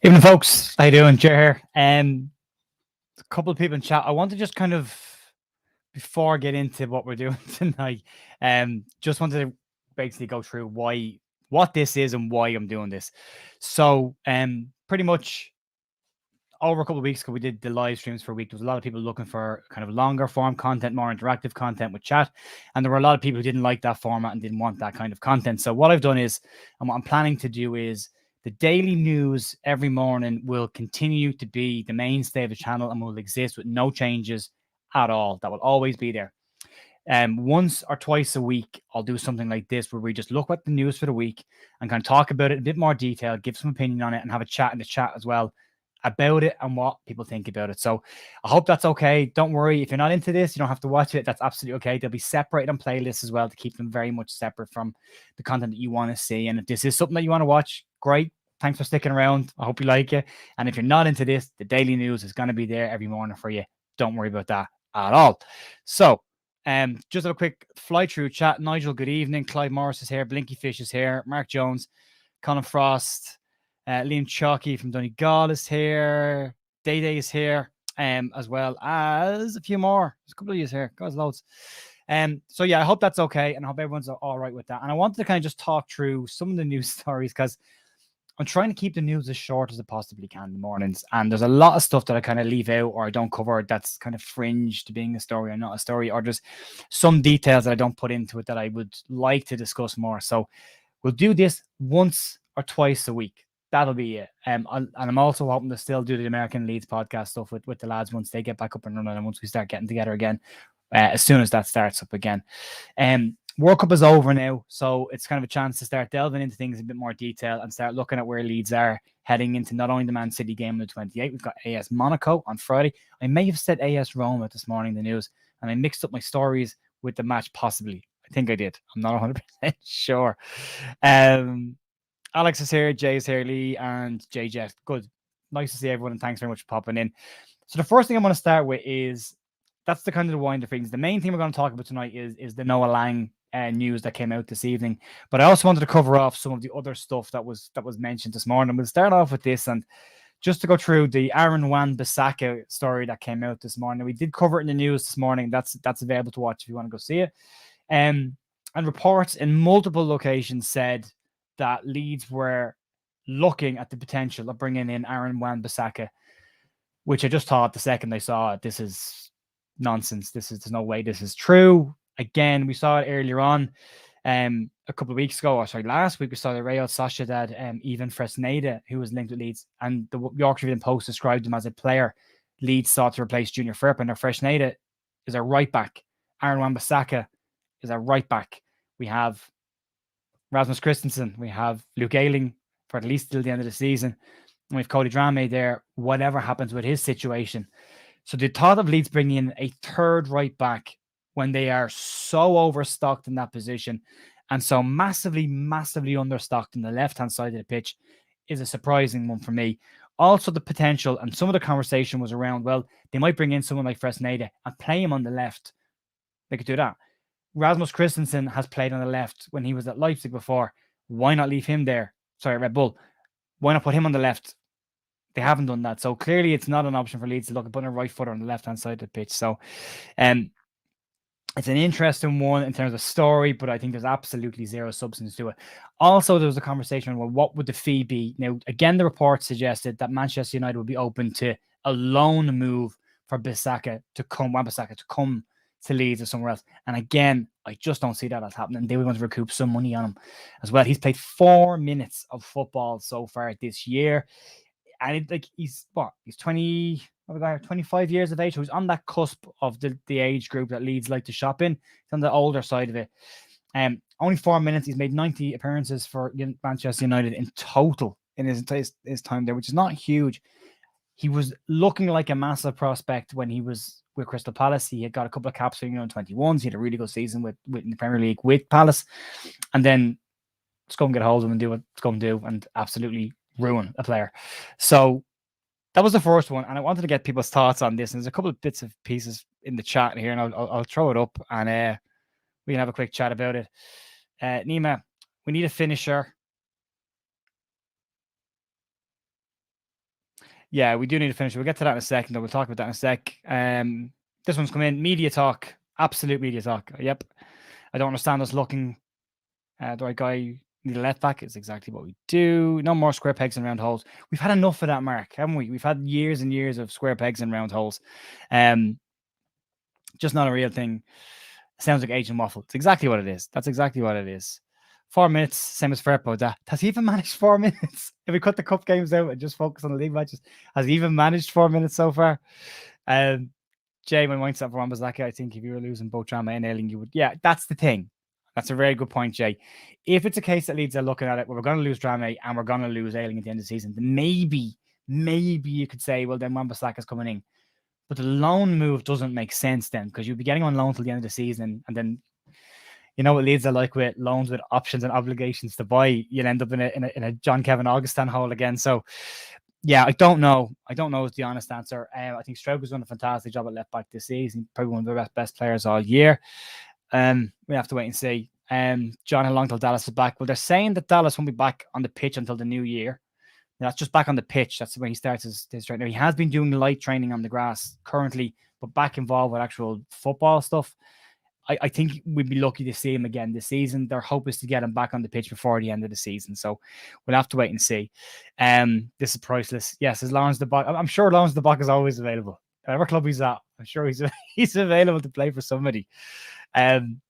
Evening, folks. How you doing? Jer here. A couple of people in chat. I want to just kind of, before I get into what we're doing tonight, just wanted to basically go through what this is and why I'm doing this. So, pretty much over a couple of weeks ago, we did the live streams for a week. There was a lot of people looking for kind of longer form content, more interactive content with chat. And there were a lot of people who didn't like that format and didn't want that kind of content. So what I've done is, and what I'm planning to do is, the daily news every morning will continue to be the mainstay of the channel and will exist with no changes at all. That will always be there. Once or twice a week, I'll do something like this where we just look at the news for the week and kind of talk about it in a bit more detail, give some opinion on it, and have a chat in the chat as well about it and what people think about it. So I hope that's okay. Don't worry. If you're not into this, you don't have to watch it. That's absolutely okay. They'll be separated on playlists as well to keep them very much separate from the content that you want to see. And if this is something that you want to watch, great. Thanks for sticking around. I hope you like it. And if you're not into this, the daily news is going to be there every morning for you. Don't worry about that at all. So, just a quick fly through chat. Nigel, good evening. Clive Morris is here. Blinky Fish is here. Mark Jones, Colin Frost, Liam Chalky from Donegal is here. Day Day is here, as well as a few more. There's a couple of you here. Guys, loads. So yeah, I hope that's okay, and I hope everyone's all right with that. And I wanted to kind of just talk through some of the news stories because I'm trying to keep the news as short as I possibly can in the mornings. And there's a lot of stuff that I kind of leave out or I don't cover that's kind of fringe to being a story or not a story, or there's some details that I don't put into it that I would like to discuss more. So we'll do this once or twice a week. That'll be it. And I'm also hoping to still do the American Leeds podcast stuff with the lads once they get back up and running and once we start getting together again, as soon as that starts up again. World Cup is over now, so it's kind of a chance to start delving into things in a bit more detail and start looking at where Leeds are heading into not only the Man City game on the 28th, we've got AS Monaco on Friday. I may have said AS Roma this morning in the news, and I mixed up my stories with the match possibly. I think I did. I'm not 100% sure. Alex is here, Jay is here, Lee, and Jay Jet. Good. Nice to see everyone, and thanks very much for popping in. So the first thing I want to start with is that's the kind of the wind of things. The main thing we're going to talk about tonight is the Noa Lang news that came out this evening. But I also wanted to cover off some of the other stuff that was mentioned this morning. We'll start off with this, and just to go through the Aaron Wan-Bissaka story that came out this morning. We did cover it in the news this morning. That's available to watch if you want to go see it. And reports in multiple locations said that Leeds were looking at the potential of bringing in Aaron Wan-Bissaka, which I just thought the second I saw it, this is nonsense. There's no way this is true. Again, we saw it earlier on, a couple of weeks ago, or sorry, last week we saw the Real Sociedad, Ivan Fresneda, who was linked with Leeds, and the Yorkshire Evening Post described him as a player Leeds sought to replace Junior Firpo. Now, Fresneda is a right back. Aaron Wan-Bissaka is a right back. We have Rasmus Christensen. We have Luke Ayling for at least till the end of the season. And we have Cody Drameh there, whatever happens with his situation. So the thought of Leeds bringing in a third right back when they are so overstocked in that position and so massively, massively understocked in the left-hand side of the pitch is a surprising one for me. Also, the potential, and some of the conversation was around, well, they might bring in someone like Fresneda and play him on the left. They could do that. Rasmus Christensen has played on the left when he was at Leipzig before. Why not leave him there? Sorry, Red Bull. Why not put him on the left? They haven't done that. So clearly it's not an option for Leeds to look at putting a right footer on the left-hand side of the pitch. So it's an interesting one in terms of story, but I think there's absolutely zero substance to it. Also, there was a conversation about what would the fee be. Now, again, the report suggested that Manchester United would be open to a loan move for Wan-Bissaka to come to Leeds or somewhere else. And again, I just don't see that as happening. They would want to recoup some money on him as well. He's played 4 minutes of football so far this year. And he's 25 years of age. So he's on that cusp of the age group that Leeds like to shop in. He's on the older side of it. Only 4 minutes. He's made 90 appearances for Manchester United in total in his time there, which is not huge. He was looking like a massive prospect when he was with Crystal Palace. He had got a couple of caps for 21s. He had a really good season with in the Premier League with Palace. And then let's go and get a hold of him and do what it's going to do and absolutely ruin a player. So that was the first one, and I wanted to get people's thoughts on this. And there's a couple of bits of pieces in the chat here, and I'll throw it up, and we can have a quick chat about it. Nima, we need a finisher. Yeah, we do need to finish. We'll get to that in a second, though. We'll talk about that in a sec. This one's come in. Media talk. Absolute media talk. Yep. I don't understand us looking the right guy. Need a left back. It's exactly what we do. No more square pegs and round holes. We've had enough of that, Mark, haven't we? We've had years and years of square pegs and round holes. Just not a real thing. Sounds like agent waffle. It's exactly what it is. That's exactly what it is. 4 minutes, same as Firpo. Has he even managed 4 minutes? If we cut the cup games out and just focus on the league matches, has he even managed 4 minutes so far? Jay, my mindset for Wan-Bissaka, I think if you were losing both Drama and Ailing, you would. Yeah, that's the thing. That's a very good point, Jay. If it's a case that Leeds are looking at it, well, we're going to lose Drama and we're going to lose Ailing at the end of the season, then maybe you could say, well, then Wan-Bissaka's coming in. But the loan move doesn't make sense then, because you'd be getting on loan till the end of the season, and then you know what Leeds are like with loans with options and obligations to buy. You'll end up in a John Kevin Augustin hole again. So yeah, I don't know. I don't know is the honest answer. I think Stroke done a fantastic job at left back this season. Probably one of the best players all year. We have to wait and see. John, how long till Dallas is back? Well, they're saying that Dallas won't be back on the pitch until the new year. That's just back on the pitch. That's when he starts his training. He has been doing light training on the grass currently, but back involved with actual football stuff. I think we'd be lucky to see him again this season. Their hope is to get him back on the pitch before the end of the season. So we'll have to wait and see. This is priceless. Yes, as long as I'm sure Lawrence the Buck is always available. Whatever club he's at, I'm sure he's available to play for somebody. And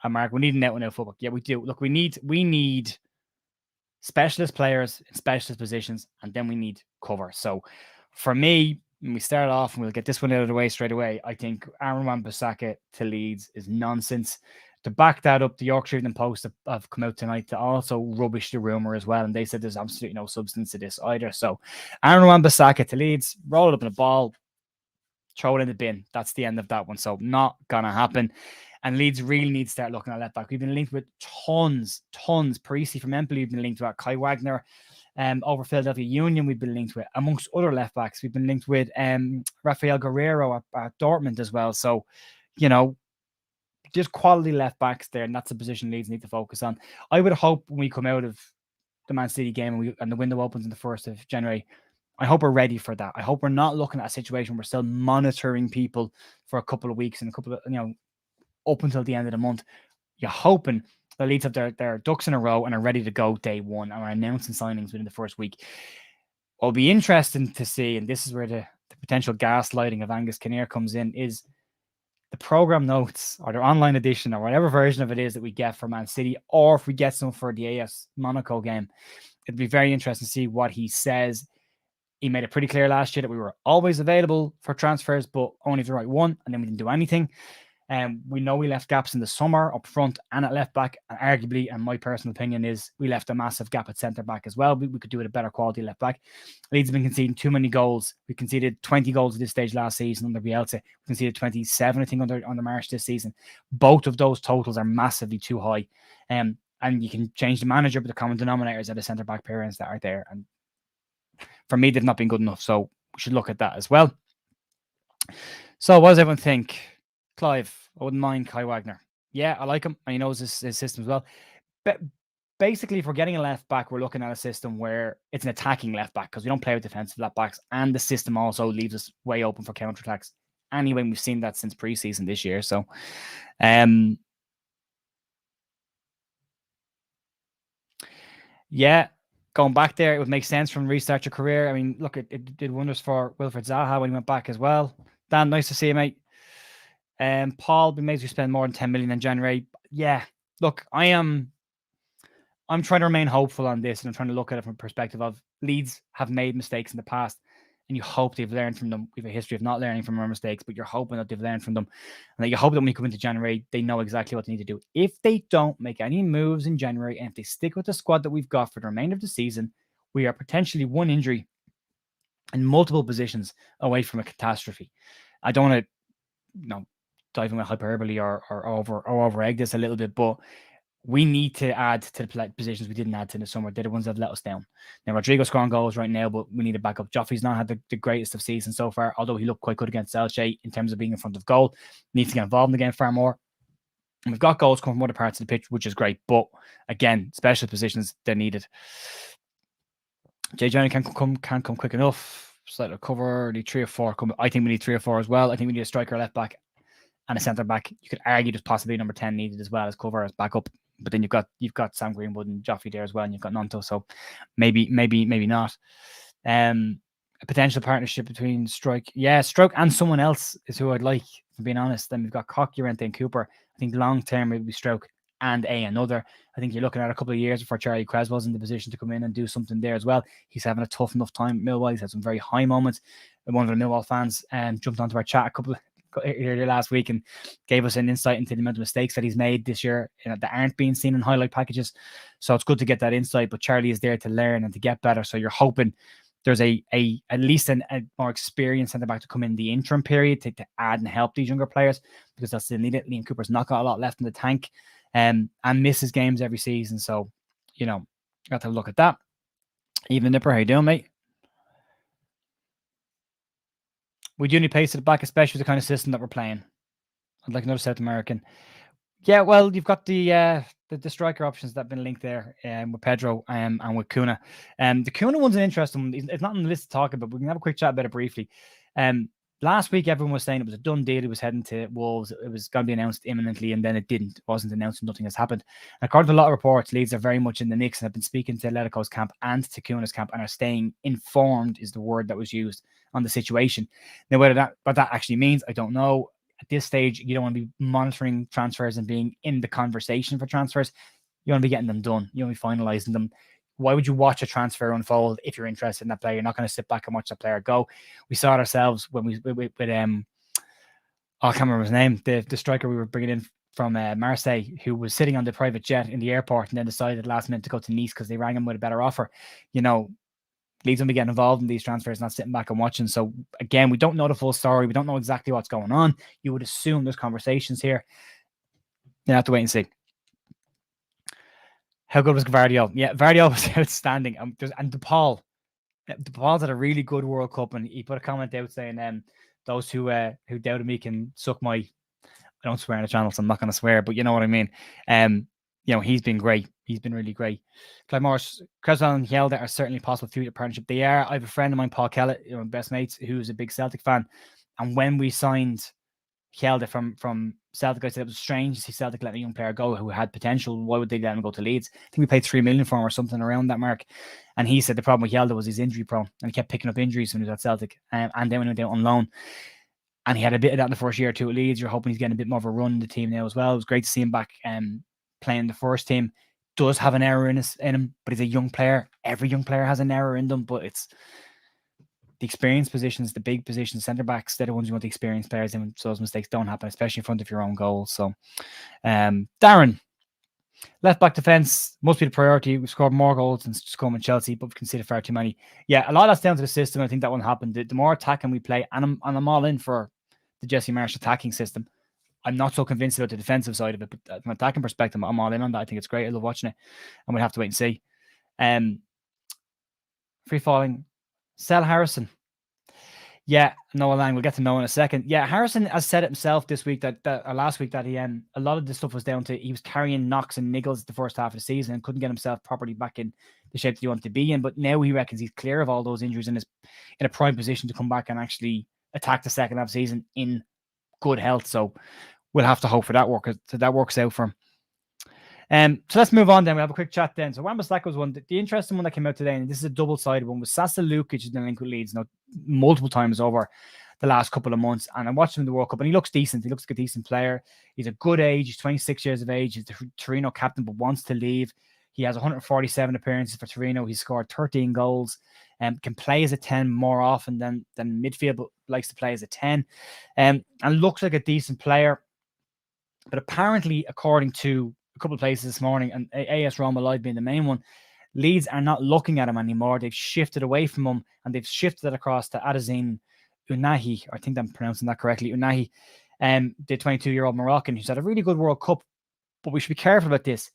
Mark, we need a net one out football. Yeah, we do. Look, we need specialist players in specialist positions, and then we need cover. So for me, when we start off, and we'll get this one out of the way straight away, I think Aaron Wan-Bissaka to Leeds is nonsense. To back that up, the Yorkshire Evening Post have come out tonight to also rubbish the rumour as well, and they said there's absolutely no substance to this either. So Aaron Wan-Bissaka to Leeds, roll it up in a ball, throw it in the bin. That's the end of that one. So not going to happen. And Leeds really need to start looking at left back. We've been linked with tons. Parisi from Empoli, we've been linked with Kai Wagner. Over Philadelphia Union, we've been linked with, amongst other left backs, we've been linked with Rafael Guerrero at Dortmund as well. So, you know, just quality left backs there, and that's a position Leeds need to focus on. I would hope when we come out of the Man City game and the window opens on the 1st of January, I hope we're ready for that. I hope we're not looking at a situation where we're still monitoring people for a couple of weeks and a couple of, up until the end of the month. You're hoping the Leeds have their ducks in a row and are ready to go day one and are announcing signings within the first week. What'll be interesting to see, and this is where the potential gaslighting of Angus Kinnear comes in, is the program notes or their online edition or whatever version of it is that we get for Man City, or if we get some for the AS Monaco game. It'd be very interesting to see what he says. He made it pretty clear last year that we were always available for transfers, but only if the right one, and then we didn't do anything. We know we left gaps in the summer up front and at left back, and arguably, and my personal opinion is, we left a massive gap at centre back as well. We could do it a better quality left back. Leeds have been conceding too many goals. We conceded 20 goals at this stage last season under Bielsa. We conceded 27, I think, under March this season. Both of those totals are massively too high. And you can change the manager, but the common denominators are the centre back pairings that are there. And for me, they've not been good enough. So we should look at that as well. So what does everyone think? Clive, I wouldn't mind Kai Wagner. Yeah, I like him, and he knows his system as well. But basically, if we're getting a left back, we're looking at a system where it's an attacking left back, because we don't play with defensive left backs, and the system also leaves us way open for counter attacks. Anyway, we've seen that since preseason this year. So, yeah, going back there, it would make sense from restart your career. I mean, look, it did wonders for Wilfred Zaha when he went back as well. Dan, nice to see you, mate. Paul, we may as well spend more than 10 million in January. Yeah, look, I'm trying to remain hopeful on this, and I'm trying to look at it from a perspective of Leeds have made mistakes in the past, and you hope they've learned from them. We have a history of not learning from our mistakes, but you're hoping that they've learned from them, and that you hope that when we come into January, they know exactly what they need to do. If they don't make any moves in January, and if they stick with the squad that we've got for the remainder of the season, we are potentially one injury in multiple positions away from a catastrophe. I don't want to, dive in with hyperbole or over egg this a little bit, but we need to add to the positions we didn't add to in the summer. They're the ones that have let us down. Now, Rodrigo's scoring goals right now, but we need to back up. Joffrey's not had the greatest of seasons so far, although he looked quite good against Elche in terms of being in front of goal. Needs to get involved in the game far more. And we've got goals coming from other parts of the pitch, which is great. But again, special positions, they're needed. Jay Johnny can't come quick enough. slightly cover, need 3 or 4. I think we need 3 or 4 as well. I think we need a striker, left back, and a centre back. You could argue there's possibly number 10 needed as well as cover, as backup. But then you've got Sam Greenwood and Joffrey there as well, and you've got Nonto. So maybe not. A potential partnership between Stroke and someone else is who I'd like, for being honest. Then we've got Koch, Llorente, and Cooper. I think long term it would be Stroke and another. I think you're looking at a couple of years before Charlie Creswell's in the position to come in and do something there as well. He's having a tough enough time at Millwall. He's had some very high moments. And one of the Millwall fans jumped onto our chat earlier last week and gave us an insight into the amount of mistakes that he's made this year, that aren't being seen in highlight packages. So it's good to get that insight. But Charlie is there to learn and to get better. So you're hoping there's at least a more experienced centre back to come in the interim period to add and help these younger players, because that's still needed. Liam Cooper's not got a lot left in the tank, and misses games every season. So, got to look at that. Even Nipper, how you doing, mate? We do need pace at the back, especially with the kind of system that we're playing. I'd like another South American. Yeah, well, you've got the striker options that have been linked there with Pedro and with Kuna. The Kuna one's an interesting one. It's not on the list to talk about, but we can have a quick chat about it briefly. Last week, everyone was saying it was a done deal. He was heading to Wolves. It was going to be announced imminently, and then it didn't. It wasn't announced, and nothing has happened. And according to a lot of reports, Leeds are very much in the mix and have been speaking to Atletico's camp and to Kuna's camp and are staying informed, is the word that was used, on the situation. Now, what that actually means, I don't know. At this stage, you don't want to be monitoring transfers and being in the conversation for transfers. You want to be getting them done. You want to be finalising them. Why would you watch a transfer unfold if you're interested in that player? You're not going to sit back and watch that player go. We saw it ourselves when I can't remember his name, the striker we were bringing in from Marseille, who was sitting on the private jet in the airport and then decided last minute to go to Nice because they rang him with a better offer. Leeds will be getting involved in these transfers, not sitting back and watching. So again, we don't know the full story. We don't know exactly what's going on. You would assume there's conversations here. You have to wait and see. How good was Gvardiol? Yeah, Gvardiol was outstanding. And DePaul. DePaul's had a really good World Cup, and he put a comment out saying, those who doubted me can suck my... I don't swear on the channel, so I'm not going to swear, but you know what I mean. He's been great. He's been really great. Clive Morris, Creswell and Hjelde are certainly possible future partnership. They are. I have a friend of mine, Paul Kellett, best mates, who's a big Celtic fan. And when we signed Hjelde from Celtic, I said it was strange to see Celtic let a young player go who had potential. Why would they let him go to Leeds? I think we paid 3 million for him or something around that mark. And he said the problem with Hjelde was he's injury prone, and he kept picking up injuries when he was at Celtic, and then when he went out on loan. And he had a bit of that in the first year or two at Leeds. You're hoping he's getting a bit more of a run in the team now as well. It was great to see him back playing the first team. Does have an error in him, but he's a young player. Every young player has an error in them, but it's the experienced positions, the big positions, centre backs, they're the ones you want the experienced players in, so those mistakes don't happen, especially in front of your own goal. So, Darren, left back defence must be the priority. We've scored more goals than Scum and Chelsea, but we've conceded far too many. Yeah, a lot of that's down to the system. I think that won't happen. The more attacking we play, and I'm all in for the Jesse Marsh attacking system. I'm not so convinced about the defensive side of it, but from an attacking perspective, I'm all in on that. I think it's great. I love watching it, and we'll have to wait and see. Free falling. Sell Harrison. Yeah, Noa Lang. We'll get to know in a second. Yeah, Harrison has said it himself this week that last week that he a lot of this stuff was down to he was carrying knocks and niggles the first half of the season and couldn't get himself properly back in the shape that he wanted to be in. But now he reckons he's clear of all those injuries and is in a prime position to come back and actually attack the second half of the season in good health. So we'll have to hope for that works out for him. So let's move on then. We'll have a quick chat then. So Wan-Bissaka was one. The interesting one that came out today, and this is a double-sided one, was Sasa Lukic in the link with Leeds multiple times over the last couple of months. And I watched him in the World Cup, and he looks decent. He looks like a decent player. He's a good age. He's 26 years of age. He's the Torino captain, but wants to leave. He has 147 appearances for Torino. He's scored 13 goals. Can play as a 10 more often than midfield, but likes to play as a 10. And looks like a decent player. But apparently, according to a couple of places this morning, and AS Roma Live being the main one, Leeds are not looking at him anymore. They've shifted away from him, and they've shifted it across to Azzedine Ounahi. I think I'm pronouncing that correctly. Ounahi, the 22-year-old Moroccan who's had a really good World Cup. But we should be careful about this.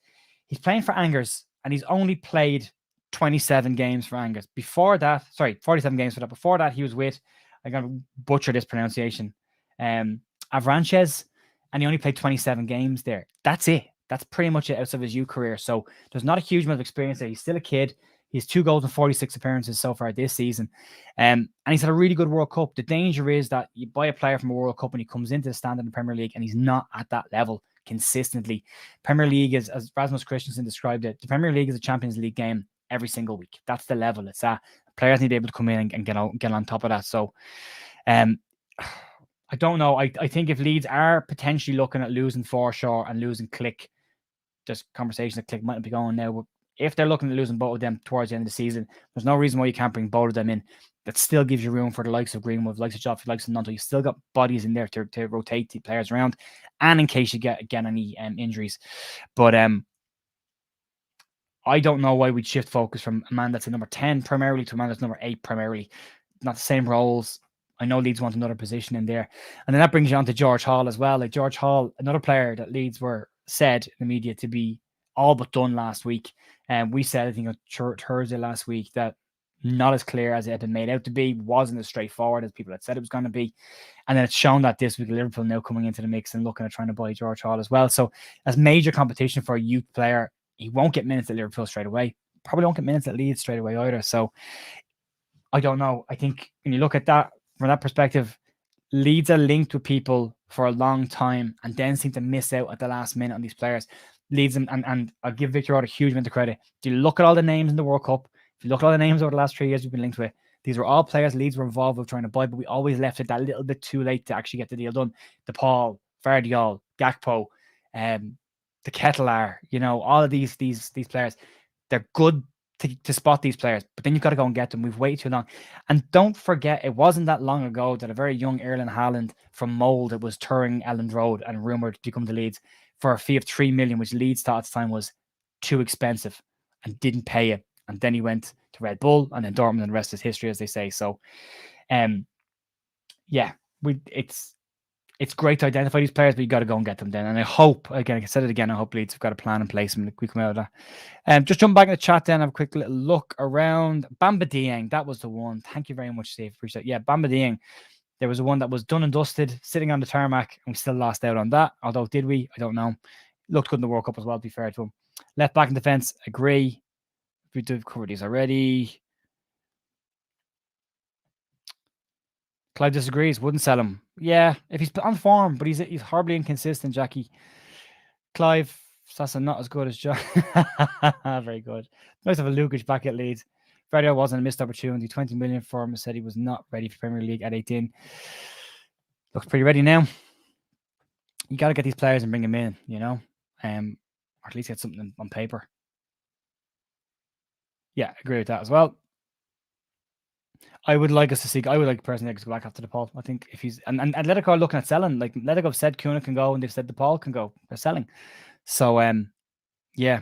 He's playing for Angers, and he's only played 27 games for Angers. 47 games for that. Before that, he was with, I'm going to butcher this pronunciation, Avranches, and he only played 27 games there. That's it. That's pretty much it outside of his youth career. So there's not a huge amount of experience there. He's still a kid. He has 2 goals and 46 appearances so far this season. And he's had a really good World Cup. The danger is that you buy a player from a World Cup and he comes into the standard in the Premier League and he's not at that level consistently. Premier League is, as Rasmus Christensen described it, the Premier League is a Champions League game every single week. That's the level it's at. Players need to be able to come in and get on top of that. So, I don't know. I think if Leeds are potentially looking at losing Forshaw and losing Click, just conversation that Click might be going now. But if they're looking at losing both of them towards the end of the season, there's no reason why you can't bring both of them in. That still gives you room for the likes of Greenwood, likes of Joffrey, likes of Nunto. You still got bodies in there to rotate the players around, and in case you get any injuries. But I don't know why we'd shift focus from a man that's in number 10 primarily to a man that's number 8 primarily. Not the same roles. I know Leeds want another position in there. And then that brings you on to George Hall as well. Like George Hall, another player that Leeds were said in the media to be all but done last week. And we said, I think on Thursday last week, that not as clear as it had been made out to be, wasn't as straightforward as people had said it was going to be. And then it's shown that this week Liverpool now coming into the mix and looking at trying to buy George Hall as well. So as major competition for a youth player, he won't get minutes at Liverpool straight away. Probably won't get minutes at Leeds straight away either. So I don't know. I think when you look at that, from that perspective, Leeds are linked with people for a long time and then seem to miss out at the last minute on these players. Leeds, and I'll give Victor Rod a huge amount of credit. Do you look at all the names in the World Cup? If you look at all the names over the last 3 years we've been linked with, these were all players Leeds were involved with trying to buy, but we always left it that little bit too late to actually get the deal done. DePaul, Vardiol, Gakpo, the Kettler, all of these players, they're good to spot these players, but then you've got to go and get them. We've waited too long. And don't forget, it wasn't that long ago that a very young Erling Haaland from Molde was touring Elland Road and rumoured to come to Leeds for a fee of 3 million, which Leeds thought at the time was too expensive and didn't pay it. And then he went to Red Bull and then Dortmund, and the rest is history, as they say. So, it's great to identify these players, but you got to go and get them then. And I hope, again, I said it again, I hope Leeds have got a plan in place and we come out of that. Just jump back in the chat then, have a quick little look around. Bamba Dieng, that was the one. Thank you very much, Steve. Appreciate it. Yeah, Bamba Dieng. There was one that was done and dusted, sitting on the tarmac, and we still lost out on that. Although, did we? I don't know. Looked good in the World Cup as well, to be fair to him. Left back in defence, agree. We did cover these already. Clive disagrees. Wouldn't sell him. Yeah, if he's on form, but he's horribly inconsistent, Jackie. Clive, Sasa not as good as John. Very good. Nice to have a Lukic back at Leeds. Vardiol wasn't a missed opportunity. 20 million for him. Said he was not ready for Premier League at 18. Looks pretty ready now. You got to get these players and bring them in, or at least get something on paper. Yeah, agree with that as well. I would like personally to go back after DePaul. I think if he's and Atletico are looking at selling, like Atletico have said Kuna can go and they've said DePaul can go. They're selling. So yeah.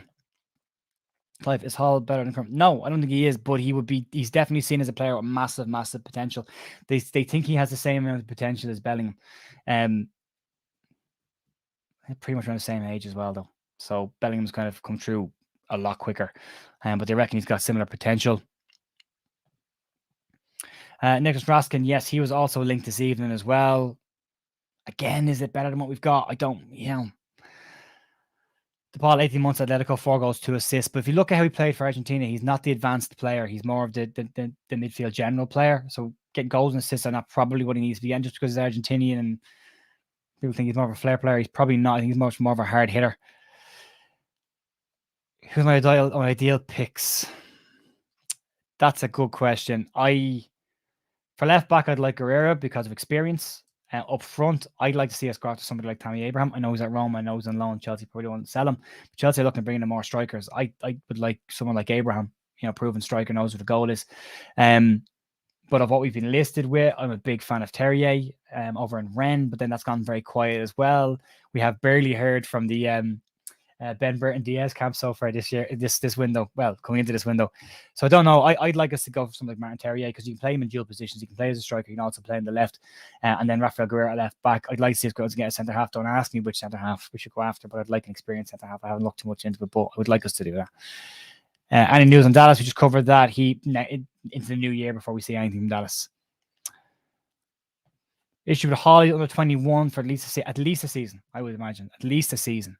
Clive, is Hall better than Crum? No, I don't think he is, but he's definitely seen as a player with massive, massive potential. They think he has the same amount of potential as Bellingham. Pretty much around the same age as well though. So Bellingham's kind of come through a lot quicker. But they reckon he's got similar potential. Nicholas Raskin, yes, he was also linked this evening as well. Again, is it better than what we've got? I don't, DePaul, 18 months at Atletico, 4 goals, 2 assists. But if you look at how he played for Argentina, he's not the advanced player. He's more of the midfield general player. So getting goals and assists are not probably what he needs to be. And just because he's Argentinian and people think he's more of a flair player, he's probably not. I think he's much more of a hard hitter. Who's my ideal picks? That's a good question. For left back, I'd like Guerrero because of experience. Up front, I'd like to see us go after somebody like Tammy Abraham. I know he's at Rome. I know he's on loan. Chelsea probably won't sell him. But Chelsea are looking to bring in more strikers. I would like someone like Abraham, proven striker, knows what the goal is. But of what we've been listed with, I'm a big fan of Terrier over in Rennes, but then that's gone very quiet as well. We have barely heard from the Ben Burton Diaz camp so far this year, this window. Well, coming into this window, so I don't know. I'd like us to go for something like Martin Terrier because you can play him in dual positions. You can play as a striker. You can also play on the left, and then Rafael Guerrero at left back. I'd like to see us go to get a centre half. Don't ask me which centre half we should go after, but I'd like an experienced centre half. I haven't looked too much into it, but I would like us to do that. Any news on Dallas? We just covered that. Into the new year before we see anything from Dallas. Issue with Holly under 21 for at least a season. I would imagine at least a season.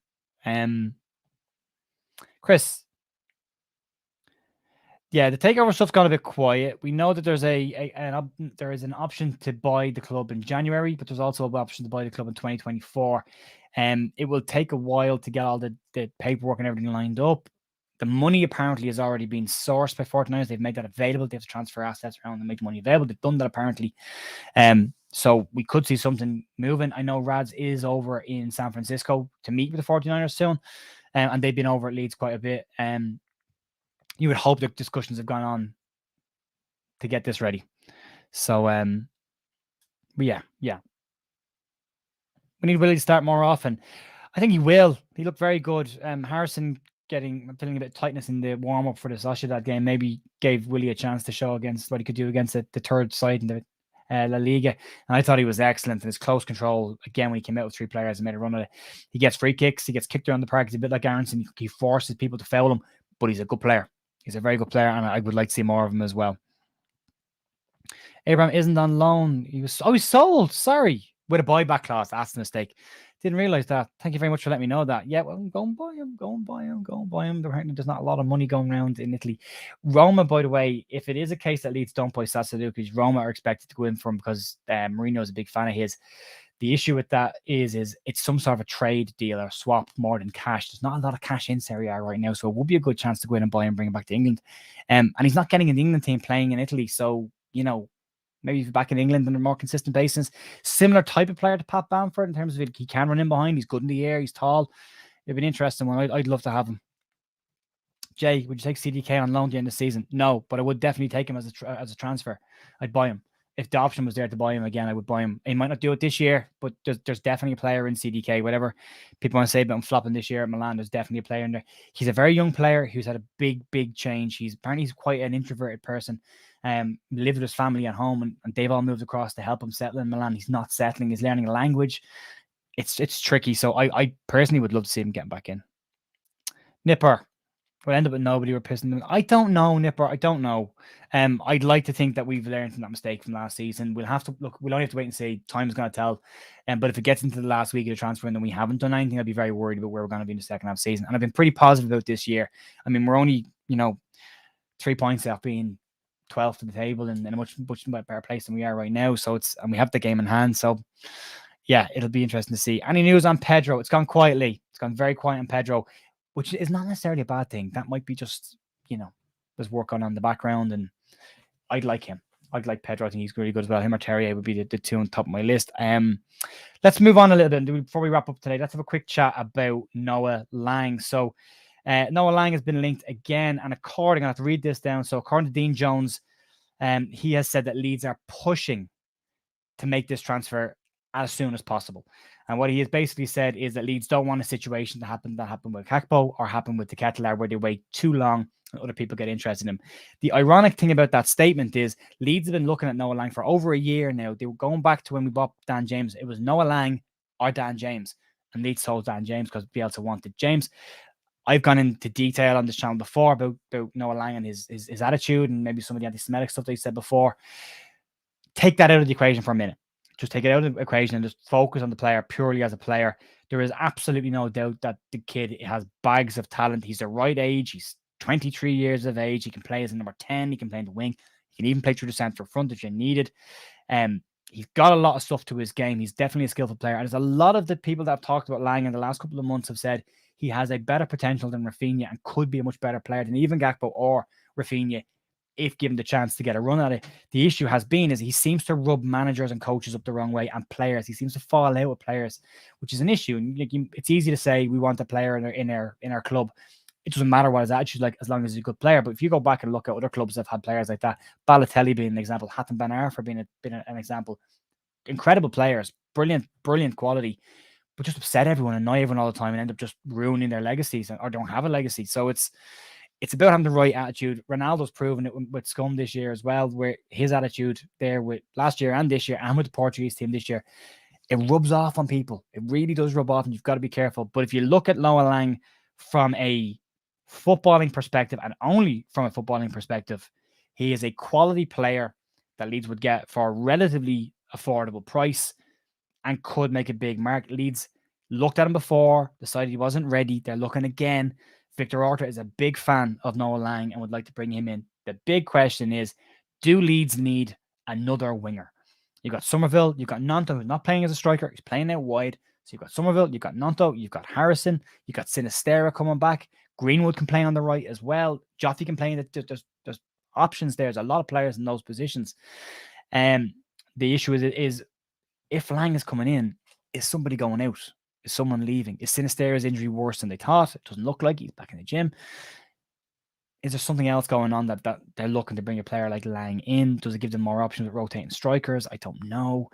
Chris, Yeah, the takeover stuff's got a bit quiet. We know that there's there is an option to buy the club in January, but there's also an option to buy the club in 2024. It will take a while to get all the paperwork and everything lined up. The money apparently has already been sourced by 49ers. They've made that available. They have to transfer assets around and make the money available. They've done that apparently. So we could see something moving. I know Rads is over in San Francisco to meet with the 49ers soon, and they've been over at Leeds quite a bit. You would hope that discussions have gone on to get this ready. So, but yeah. We need Willie to start more often. I think he will. He looked very good. Harrison feeling a bit of tightness in the warm up for the Sociedad game. Maybe gave Willie a chance to show against what he could do against the third side in the La Liga. And I thought he was excellent in his close control. Again, when he came out with three players and made a run of it, he gets free kicks. He gets kicked around the park. He's a bit like Aronson. He forces people to foul him, but he's a good player. He's a very good player, and I would like to see more of him as well. Abraham isn't on loan. He's sold. Sorry. With a buyback clause. That's a mistake. Didn't realize that. Thank you very much for letting me know that. Yeah, well, go and buy him. There's not a lot of money going around in Italy. Roma, by the way, if it is a case that Leeds don't buy Sasa Lukic, Roma are expected to go in for him because Mourinho is a big fan of his. The issue with that is it's some sort of a trade deal or swap more than cash. There's not a lot of cash in Serie A right now, so it would be a good chance to go in and buy him and bring him back to England. And he's not getting an England team playing in Italy, so, maybe he's back in England on a more consistent basis. Similar type of player to Pat Bamford in terms of he can run in behind. He's good in the air. He's tall. It'd be an interesting one. I'd love to have him. Jay, would you take CDK on loan at the end of the season? No, but I would definitely take him as a transfer. I'd buy him. If the option was there to buy him again, I would buy him. He might not do it this year, but there's definitely a player in CDK. Whatever people want to say about him flopping this year at Milan, there's definitely a player in there. He's a very young player who's had a big change. He's quite an introverted person. Lived with his family at home, and they've all moved across to help him settle in Milan. He's not settling. He's learning a language. It's tricky. So I personally would love to see him getting back in. Nipper. We'll end up with nobody. We're pissing them. I don't know, Nipper. I don't know. I'd like to think that we've learned from that mistake from last season. We'll have to look. We'll only have to wait and see. Time's going to tell. But if it gets into the last week of the transfer and then we haven't done anything, I'd be very worried about where we're going to be in the second half of the season. And I've been pretty positive about this year. I mean, we're only 3 points off being 12th to the table and in a much better place than we are right now. So and we have the game in hand. So yeah, it'll be interesting to see. Any news on Pedro? It's gone quietly. It's gone very quiet on Pedro, which is not necessarily a bad thing. That might be just, there's work on in the background, and I'd like him. I'd like Pedro. I think he's really good as well. Him or Terrier would be the two on top of my list. Let's move on a little bit before we wrap up today. Let's have a quick chat about Noa Lang. So Noa Lang has been linked again, and I have to read this down. So according to Dean Jones, he has said that Leeds are pushing to make this transfer as soon as possible. And what he has basically said is that Leeds don't want a situation that happened with Kakpo or happened with the Ketelaar, where they wait too long and other people get interested in him. The ironic thing about that statement is Leeds have been looking at Noa Lang for over a year now. They were going back to when we bought Dan James. It was Noa Lang or Dan James. And Leeds sold Dan James because Bielsa wanted James. I've gone into detail on this channel before about Noa Lang and his attitude and maybe some of the anti-Semitic stuff that he said before. Take that out of the equation for a minute. Just take it out of the equation and just focus on the player purely as a player. There is absolutely no doubt that the kid has bags of talent. He's the right age. He's 23 years of age. He can play as a number 10. He can play in the wing. He can even play through the centre front if you need it. He's got a lot of stuff to his game. He's definitely a skillful player. And there's a lot of the people that have talked about Lang in the last couple of months have said he has a better potential than Rafinha and could be a much better player than even Gakpo or Rafinha if given the chance to get a run at it. The issue has been is he seems to rub managers and coaches up the wrong way, and players. He seems to fall out with players, which is an issue. And it's easy to say we want a player in our club. It doesn't matter what his attitude is like as long as he's a good player. But if you go back and look at other clubs that have had players like that, Balotelli being an example, Hatem Ben Arfa being an example, incredible players, brilliant quality, but just upset everyone, annoy everyone all the time, and end up just ruining their legacies or don't have a legacy. So it's about having the right attitude. Ronaldo's proven it with Scum this year as well, where his attitude there with last year and this year and with the Portuguese team this year, it rubs off on people. It really does rub off, and you've got to be careful. But if you look at Noa Lang from a footballing perspective, and only from a footballing perspective, he is a quality player that Leeds would get for a relatively affordable price and could make a big mark. Leeds looked at him before, decided he wasn't ready. They're looking again. Victor Orta is a big fan of Noa Lang and would like to bring him in. The big question is, do Leeds need another winger? You've got Somerville, you've got Nanto, who's not playing as a striker, he's playing out wide. So you've got Somerville, you've got Nanto, you've got Harrison, you've got Sinistera coming back. Greenwood can play on the right as well. Joffe can play. There's options there. There's a lot of players in those positions. The issue is if Lang is coming in, is somebody going out? Is someone leaving? Is Sinistera's injury worse than they thought? It doesn't look like he's back in the gym. Is there something else going on that they're looking to bring a player like Lang in? Does it give them more options with rotating strikers? I don't know.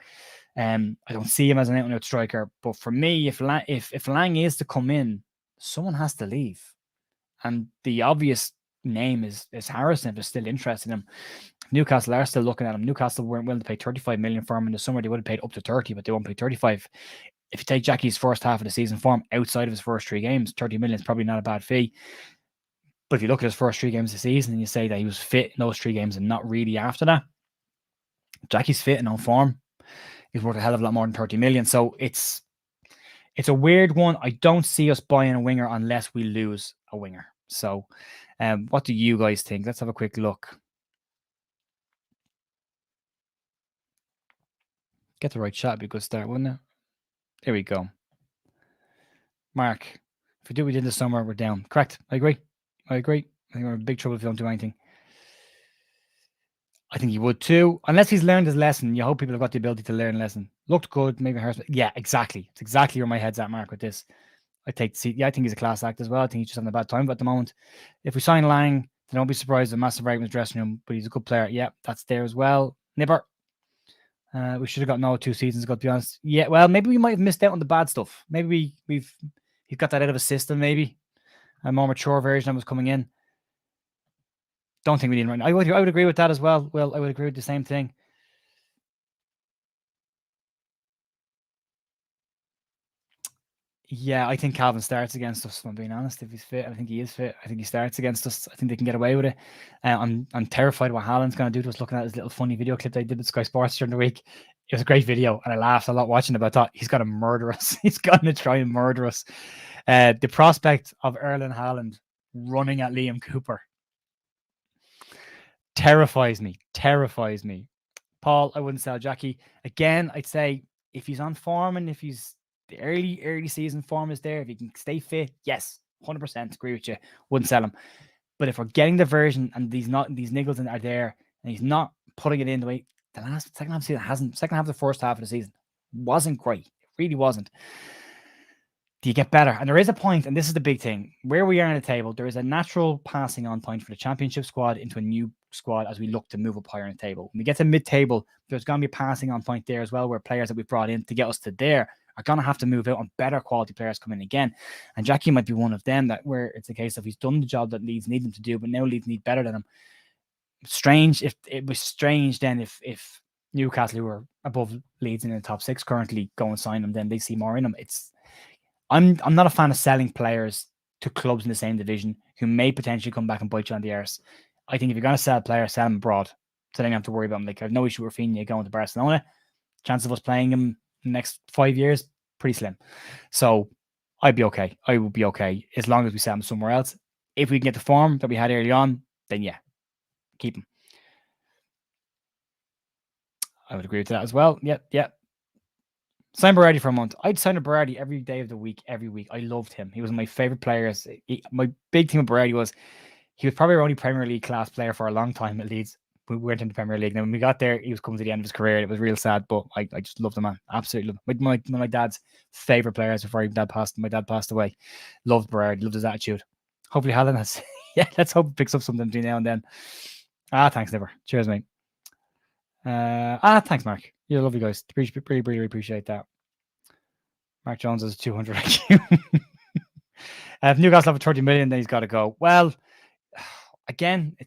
I don't see him as an out-and-out striker. But for me, if Lang is to come in, someone has to leave. And the obvious name is Harrison, if they're still interested in him. Newcastle are still looking at him. Newcastle weren't willing to pay 35 million for him in the summer. They would have paid up to 30, but they won't pay 35. If you take Jackie's first half of the season form outside of his first 3 games, 30 million is probably not a bad fee. But if you look at his first 3 games of the season and you say that he was fit in those 3 games and not really after that, Jackie's fit and on form. He's worth a hell of a lot more than 30 million. So it's a weird one. I don't see us buying a winger unless we lose a winger. So what do you guys think? Let's have a quick look. Get the right shot, it'd be a good start, wouldn't it? There we go. Mark, if we do what we did this summer, we're down. Correct. I agree. I think we're in big trouble if we don't do anything. I think he would too. Unless he's learned his lesson. You hope people have got the ability to learn a lesson. Looked good, maybe hurts. Yeah, exactly. It's exactly where my head's at, Mark, with this. I think he's a class act as well. I think he's just having a bad time. But at the moment, if we sign Lang, then don't be surprised. A massive argument in the dressing room, but he's a good player. Yeah, that's there as well. Nibber. We should have got Noah 2 seasons ago, to be honest. Yeah, well, maybe we might have missed out on the bad stuff. Maybe he's got that out of his system, maybe. A more mature version that was coming in. Don't think we need him right now. I would agree with that as well. Well, I would agree with the same thing. Yeah, I think Calvin starts against us, if I'm being honest. If he's fit, I think he is fit. I think he starts against us. I think they can get away with it. I'm terrified what Haaland's going to do to us, looking at his little funny video clip they did with Sky Sports during the week. It was a great video, and I laughed a lot watching it, but I thought he's going to murder us. He's going to try and murder us. The prospect of Erling Haaland running at Liam Cooper terrifies me. Paul, I wouldn't sell Jackie. Again, I'd say if he's on form and if he's the early season form is there, if he can stay fit, yes, 100% agree with you. Wouldn't sell him. But if we're getting the version and these niggles are there and he's not putting it in the way second half of the season second half of the first half of the season wasn't great. It really wasn't. Do you get better? And there is a point, and this is the big thing, where we are on the table, there is a natural passing on point for the championship squad into a new squad as we look to move up higher in the table. When we get to mid-table, there's going to be a passing on point there as well, where players that we've brought in to get us to there are going to have to move out and better quality players come in again. And Jackie might be one of them, that where it's a case of he's done the job that Leeds need him to do, but now Leeds need better than him. It was strange then if Newcastle, who are above Leeds in the top 6 currently, go and sign him, then they see more in him. I'm not a fan of selling players to clubs in the same division who may potentially come back and bite you on the arse. I think if you're going to sell a player, sell him abroad. So then you have to worry about him. Like, I have no issue with Rafinha going to Barcelona. Chance of us playing him in the next 5 years, pretty slim. So I'd be okay. I would be okay as long as we sell him somewhere else. If we can get the form that we had early on, then yeah, keep him. I would agree with that as well. Yeah. Sign Berardi for a month. I'd sign a Berardi every day of the week, every week. I loved him. He was my favorite players. My big thing with Berardi was he was probably our only Premier League class player for a long time at Leeds. We weren't in the Premier League. Now, when we got there, he was coming to the end of his career. It was real sad, but I just loved the man. Absolutely loved him. One of my dad's favorite players before my dad passed away. Loved Berardi, loved his attitude. Hopefully Haaland has, let's hope he picks up something between now and then. Thanks, Niver. Cheers, mate. Thanks, Mark. You're lovely guys. Really appreciate that. Mark Jones has 200 IQ. If Newcastle have 30 million, then he's got to go. Well, again,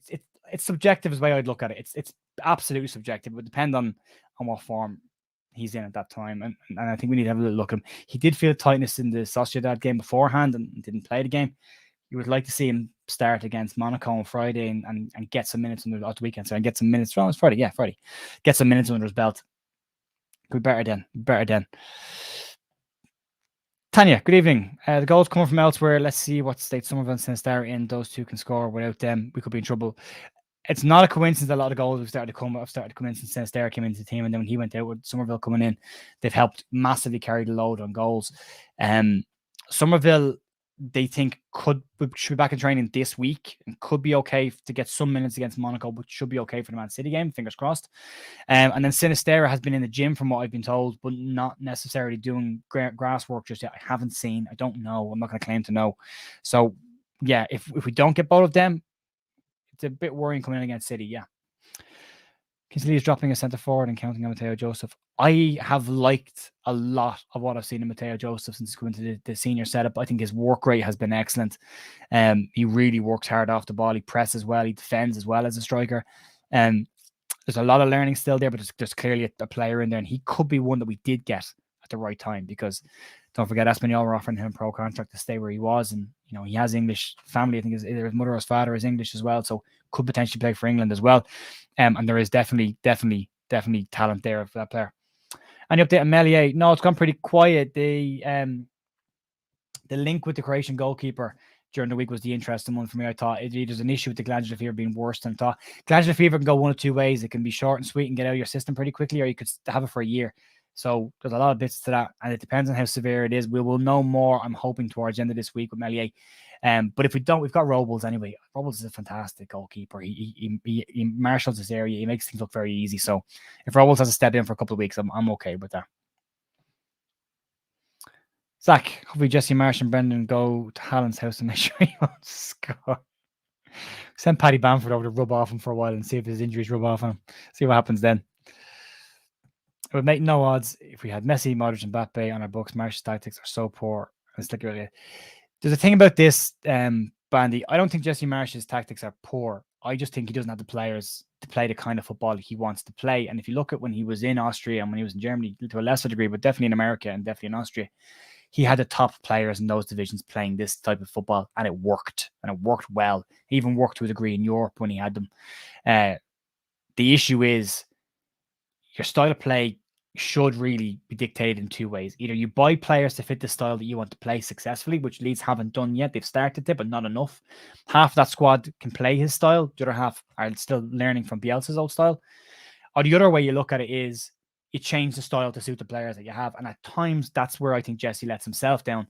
it's subjective is the way I'd look at it. It's absolutely subjective. It would depend on what form he's in at that time. And I think we need to have a little look at him. He did feel tightness in the Sociedad game beforehand and didn't play the game. You would like to see him start against Monaco on Friday and get some minutes under the weekend. So and get some minutes. Well, it's Friday. Yeah, Friday. Get some minutes under his belt. Could be better then. Tanya, good evening. The goals coming from elsewhere. Let's see what state Somerville and Sinistera in. Those two can score. Without them, we could be in trouble. it's not a coincidence that a lot of goals have started to come in since Sinisterra came into the team, and then when he went out with Somerville coming in, they've helped massively carry the load on goals. Somerville, they think should be back in training this week and could be okay to get some minutes against Monaco, but should be okay for the Man City game. Fingers crossed. And then Sinisterra has been in the gym from what I've been told, but not necessarily doing grass work just yet. I haven't seen. I don't know. I'm not going to claim to know. So yeah, if we don't get both of them, it's a bit worrying coming in against City. Yeah. Kinsley is dropping a centre forward and counting on Mateo Joseph. I have liked a lot of what I've seen in Mateo Joseph since coming to the senior setup. I think his work rate has been excellent. He really works hard off the ball. He presses well. He defends as well as a striker. There's a lot of learning still there, but there's clearly a player in there, and he could be one that we did get at the right time, because don't forget, Espanyol were offering him a pro contract to stay where he was, and he has English family. I think either his mother or his father is English as well, so could potentially play for England as well. And there is definitely talent there for that player. Any update on Meslier? No, it's gone pretty quiet. The link with the Croatian goalkeeper during the week was the interesting one for me. I thought there's an issue with the glandular fever being worse than I thought. Glandular fever can go one of two ways. It can be short and sweet and get out of your system pretty quickly, or you could have it for a year. So there's a lot of bits to that, and it depends on how severe it is. We will know more, I'm hoping, towards the end of this week with Meslier. But if we don't, we've got Robles anyway. Robles is a fantastic goalkeeper. He marshals this area. He makes things look very easy. So if Robles has to step in for a couple of weeks, I'm okay with that. Zach, hopefully Jesse Marsh and Brendan go to Haaland's house to make sure he won't score. Send Paddy Bamford over to rub off him for a while and see if his injuries rub off on him. See what happens then. It would make no odds if we had Messi, Modric, and Mbappe on our books. Marsh's tactics are so poor. It's like earlier. There's a thing about this, Bandy. I don't think Jesse Marsh's tactics are poor. I just think he doesn't have the players to play the kind of football he wants to play. And if you look at when he was in Austria and when he was in Germany, to a lesser degree, but definitely in America and definitely in Austria, he had the top players in those divisions playing this type of football, and it worked. And it worked well. He even worked to a degree in Europe when he had them. The issue is your style of play should really be dictated in two ways. Either you buy players to fit the style that you want to play successfully, which Leeds haven't done yet. They've started it, but not enough. Half of that squad can play his style. The other half are still learning from Bielsa's old style. Or the other way you look at it is you change the style to suit the players that you have. And at times, that's where I think Jesse lets himself down,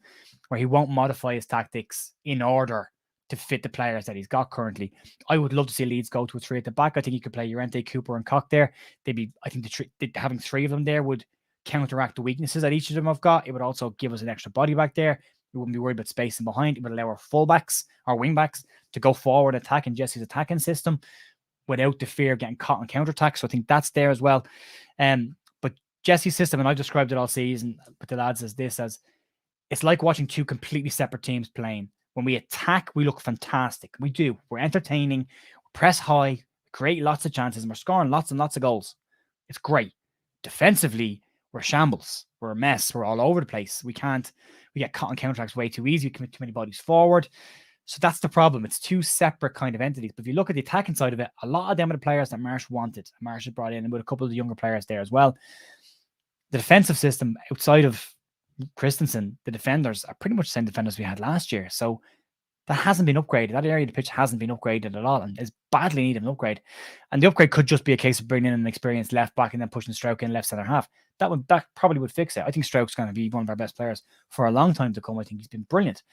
where he won't modify his tactics in order to fit the players that he's got currently. I would love to see Leeds go to a three at the back. I think you could play Llorente, Cooper, and Koch there. I think having three of them there would counteract the weaknesses that each of them have got. It would also give us an extra body back there. We wouldn't be worried about spacing behind. It would allow our fullbacks, our wingbacks, to go forward, attacking Jesse's attacking system without the fear of getting caught on counterattack. So I think that's there as well. But Jesse's system, and I've described it all season with the lads as it's like watching two completely separate teams playing. When we attack, we look fantastic. We do. We're entertaining. We press high, create lots of chances, and we're scoring lots and lots of goals. It's great. Defensively, we're shambles. We're a mess. We're all over the place. We get caught on counterattacks way too easy. We commit too many bodies forward. So that's the problem. It's two separate kind of entities. But if you look at the attacking side of it, a lot of them are the players that Marsh wanted. Marsh has brought in, and with a couple of the younger players there as well. The defensive system outside of Christensen, the defenders are pretty much the same defenders we had last year. So that hasn't been upgraded. That area of the pitch hasn't been upgraded at all and is badly needing an upgrade. And the upgrade could just be a case of bringing in an experienced left back and then pushing Stroke in left centre half. That probably would fix it. I think Stroke's going to be one of our best players for a long time to come. I think he's been brilliant.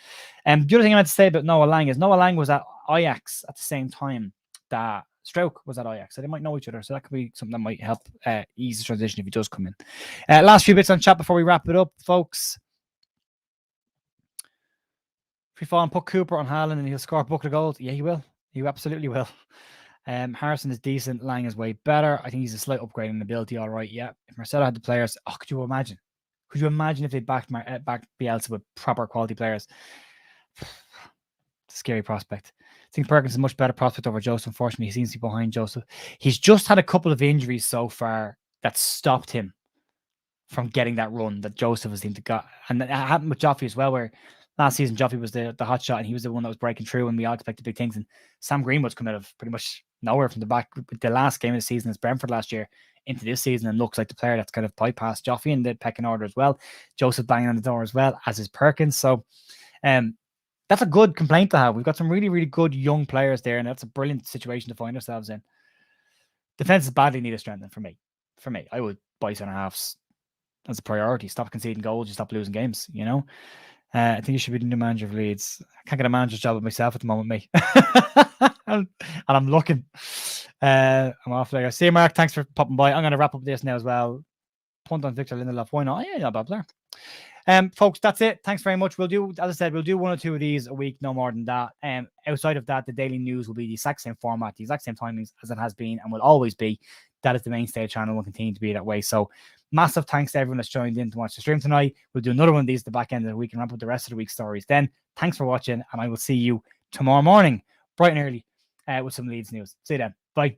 The other thing I meant to say about Noa Lang is Noa Lang was at Ajax at the same time that Stroke was at Ajax, so they might know each other. So that could be something that might help ease the transition if he does come in. Last few bits on chat before we wrap it up, folks. If we fall and put Cooper on Haaland and he'll score a bucket of goals, yeah, he will. He absolutely will. Harrison is decent. Lang is way better. I think he's a slight upgrade in ability. All right, yeah. If Marcelo had the players, could you imagine? Could you imagine if they backed Bielsa with proper quality players? It's a scary prospect. I think Perkins is a much better prospect over Joseph. Unfortunately, he seems to be behind Joseph. He's just had a couple of injuries so far that stopped him from getting that run that Joseph has seemed to got. And that happened with Joffrey as well, where last season Joffrey was the hot shot and he was the one that was breaking through and we all expected big things. And Sam Greenwood's come out of pretty much nowhere from the back. The last game of the season is Brentford last year into this season and looks like the player that's kind of bypassed Joffrey in the pecking order as well. Joseph banging on the door as well, as is Perkins. So That's a good complaint to have. We've got some really, really good young players there, and that's a brilliant situation to find ourselves in. Defense is badly needed strengthening for me. I would buy centre halves as a priority. Stop conceding goals, you stop losing games, you know? I think you should be the new manager of Leeds. I can't get a manager's job with myself at the moment, mate. and I'm looking. I'm off there. See you, Mark. Thanks for popping by. I'm going to wrap up this now as well. Punt on Victor Lindelof. Why not? Yeah, not bad player. Folks, that's it. Thanks very much. We'll do, as I said, we'll do 1 or 2 of these a week, no more than that. Outside of that, the daily news will be the exact same format, the exact same timings as it has been and will always be. That is the mainstay channel and will continue to be that way. So massive thanks to everyone that's joined in to watch the stream tonight. We'll do another one of these at the back end of the week and wrap up the rest of the week's stories. Then, thanks for watching, and I will see you tomorrow morning, bright and early, with some Leeds news. See you then. Bye.